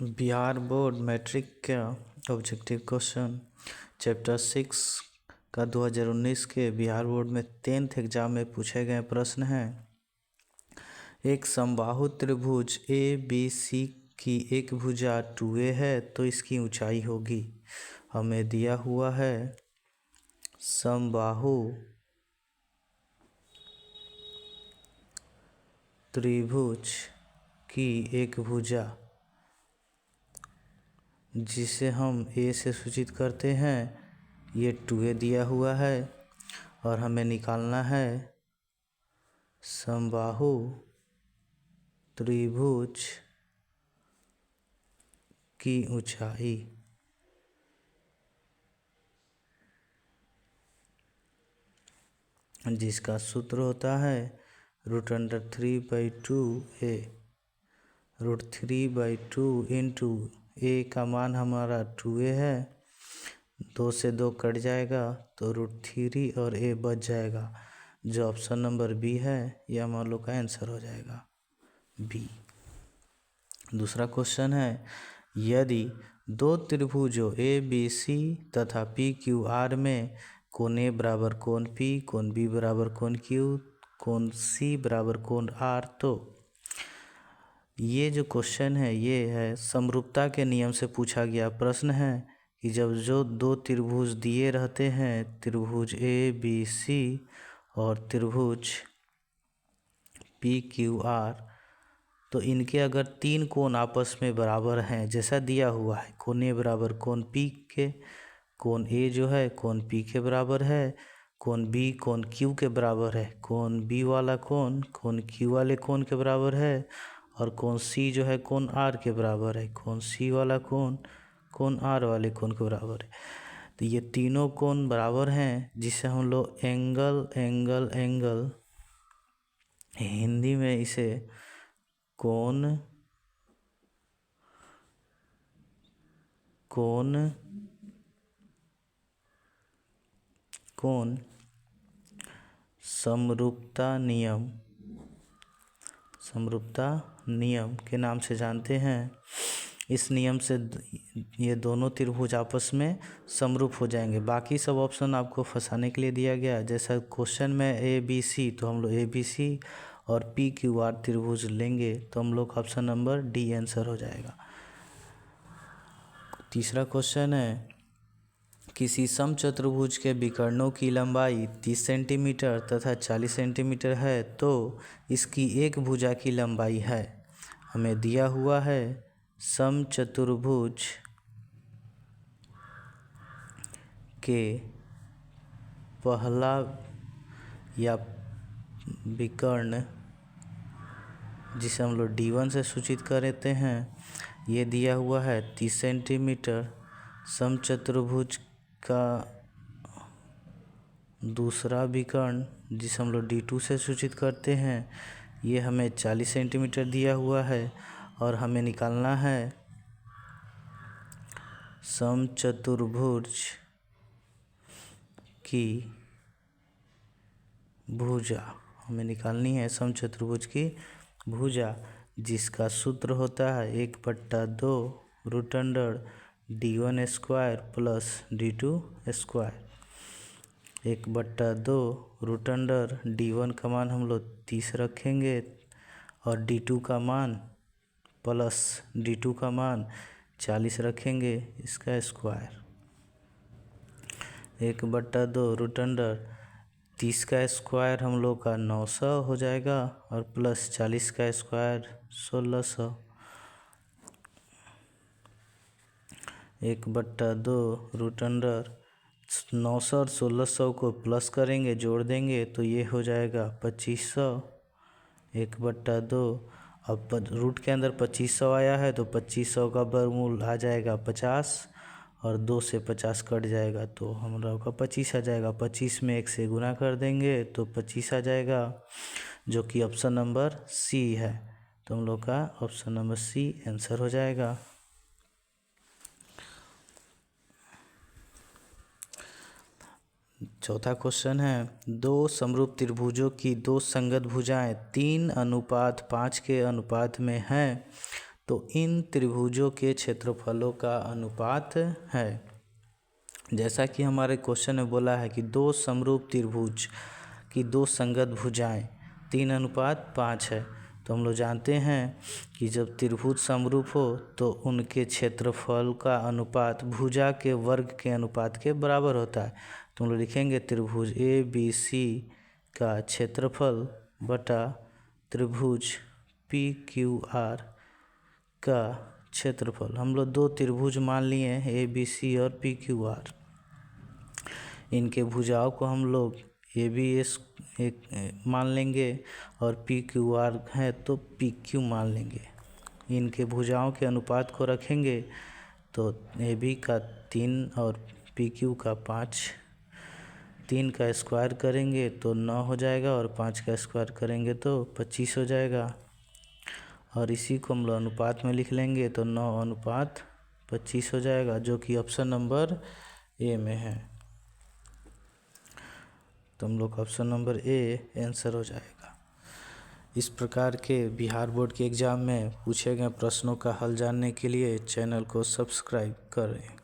Bihar board matric का objective question chapter 6 का 2019 के बिहार बोर्ड में 10th एग्जाम में पूछे गए प्रश्न हैं। एक समबाहु त्रिभुज ए बी सी की एक भुजा 2a है तो इसकी ऊंचाई होगी। हमें दिया हुआ है समबाहु त्रिभुज की एक भुजा जिसे हम ए से सूचित करते हैं, ये 2a दिया हुआ है और हमें निकालना है समबाहु त्रिभुज की ऊंचाई। जिसका सूत्र होता है √3/2a। √3/2 इंटू a का मान हमारा 2a है, 2 से 2 कट जाएगा तो √3 और a बच जाएगा, जो ऑप्शन नंबर बी है यह हम लोग का आंसर हो जाएगा बी। दूसरा क्वेश्चन है, यदि दो त्रिभुजों ए बी सी तथा पी क्यू आर में कोण ए बराबर कोण पी, कोण बी बराबर कोण क्यू, कोण सी बराबर कोण आर, तो ये जो क्वेश्चन है ये है समरूपता के नियम से पूछा गया प्रश्न है कि जब जो दो त्रिभुज दिए रहते हैं, त्रिभुज ए बी सी और त्रिभुज पी क्यू आर, तो इनके अगर तीन कोण आपस में बराबर हैं जैसा दिया हुआ है, कोण ए बराबर कोण पी के, कोण ए जो है कोण पी के बराबर है, कोण बी कोण क्यू के बराबर है, कोण बी वाला कोण क्यू वाले कोण के बराबर है, और कोण सी जो है कोण आर के बराबर है, कोण सी वाला कोण आर वाले कोण के बराबर है। तो ये तीनों कोण बराबर हैं जिसे हम लोग एंगल एंगल एंगल हिंदी में इसे कोण कोण कोण समरूपता नियम के नाम से जानते हैं। इस नियम से ये दोनों त्रिभुज आपस में समरूप हो जाएंगे। बाकी सब ऑप्शन आपको फंसाने के लिए दिया गया, जैसा क्वेश्चन में ए बी सी, तो हम लोग ए बी सी और पी क्यू आर त्रिभुज लेंगे तो हम लोग ऑप्शन नंबर डी आंसर हो जाएगा। तीसरा क्वेश्चन है, किसी समचतुर्भुज के विकर्णों की लंबाई 30 सेंटीमीटर तथा 40 सेंटीमीटर है तो इसकी एक भुजा की लंबाई है। हमें दिया हुआ है समचतुर्भुज के पहला या विकर्ण जिसे हम लोग D1 से सूचित करते हैं, ये दिया हुआ है 30 सेंटीमीटर। समचतुर्भुज का दूसरा विकर्ण जिसे हम लोग D2 से सूचित करते हैं, ये हमें 40 सेंटीमीटर दिया हुआ है और हमें निकालना है समचतुर्भुज की भुजा। हमें निकालनी है समचतुर्भुज की भुजा, जिसका सूत्र होता है 1/2 √D1 square plus D2 square. 1/2 √D1 का मान हम लोग 30 रखेंगे और D2 का मान प्लस D2 का मान 40 रखेंगे, इसका स्क्वायर। 1/2 √30 का स्क्वायर हम लोग का 900 हो जाएगा और प्लस 40 का स्क्वायर 1600। 1/2 √900 और 1600 को प्लस करेंगे, जोड़ देंगे तो ये हो जाएगा 2500। 1/2, अब रूट के अंदर 2500 आया है तो 2500 का वर्गमूल आ जाएगा 50 और 2 से 50 कट जाएगा तो हम लोग का 25 आ जाएगा। 25 में 1 से गुना कर देंगे तो 25 आ जाएगा, जो कि ऑप्शन नंबर सी है। तो हम लोग का ऑप्शन नंबर सी आंसर हो जाएगा। चौथा क्वेश्चन है, दो समरूप त्रिभुजों की दो संगत भुजाएं 3:5 के अनुपात में हैं तो इन त्रिभुजों के क्षेत्रफलों का अनुपात है। जैसा कि हमारे क्वेश्चन में बोला है कि दो समरूप त्रिभुज की दो संगत भुजाएं 3:5 है, तो हम लोग जानते हैं कि जब त्रिभुज समरूप हो तो उनके क्षेत्रफल का अनुपात भुजा के वर्ग के अनुपात के बराबर होता है। तो हम लोग लिखेंगे त्रिभुज ABC का क्षेत्रफल बटा त्रिभुज PQR का क्षेत्रफल। हम लोग दो त्रिभुज मान लिए हैं ABC और PQR। इनके भुजाओं को हम लोग ABS एक मान लेंगे और PQR है तो PQ मान लेंगे। इनके भुजाओं के अनुपात को रखेंगे तो AB का 3 और PQ का 5, 3 का स्क्वायर करेंगे तो 9 हो जाएगा और 5 का स्क्वायर करेंगे तो 25 हो जाएगा। और इसी को हम लोग अनुपात में लिख लेंगे तो 9:25 हो जाएगा, जो कि ऑप्शन नंबर ए में है। तो हम लोग ऑप्शन नंबर ए आंसर हो जाएगा। इस प्रकार के बिहार बोर्ड के एग्ज़ाम में पूछे गए प्रश्नों का हल जानने के लिए चैनल को सब्सक्राइब करें।